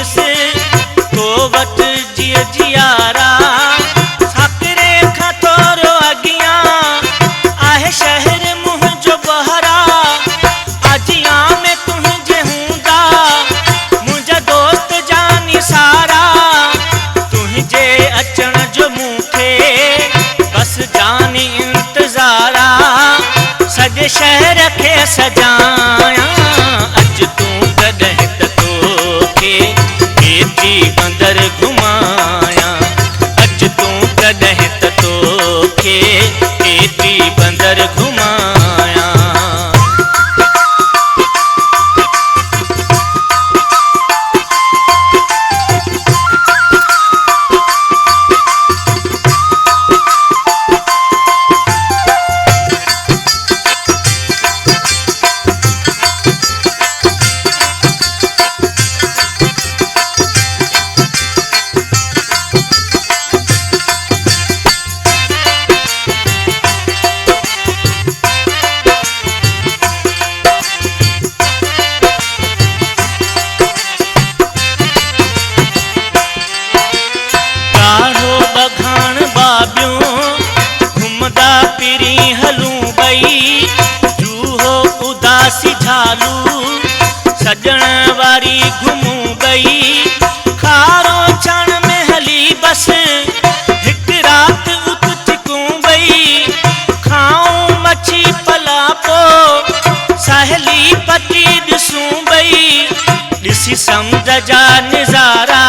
ॾिस तो वट जिय जियारा साकरे खां थोरो अॻियां आहे शहर मुंहिंजो बहरा आजियां में तुंहिंजे हूंदा मुंहिंजा दोस्त जानी सारा तुंहिंजे अचण जो मूंखे बस जानी इंतज़ारा सॼे शहर खे सजायां अच तूं कॾहिं त तोखे केतिरी बंदर घुमायां अच तूं कॾहिं त तोखे केतिरी बंदर घुमायां। सजण वारी घुमूं गई खारो छण में हली बस हिक रात उत चिकूं गई खाऊं मच्छी पला पो साहेली पकी ॾिसूं गई ॾिसी समुंड जा नज़ारा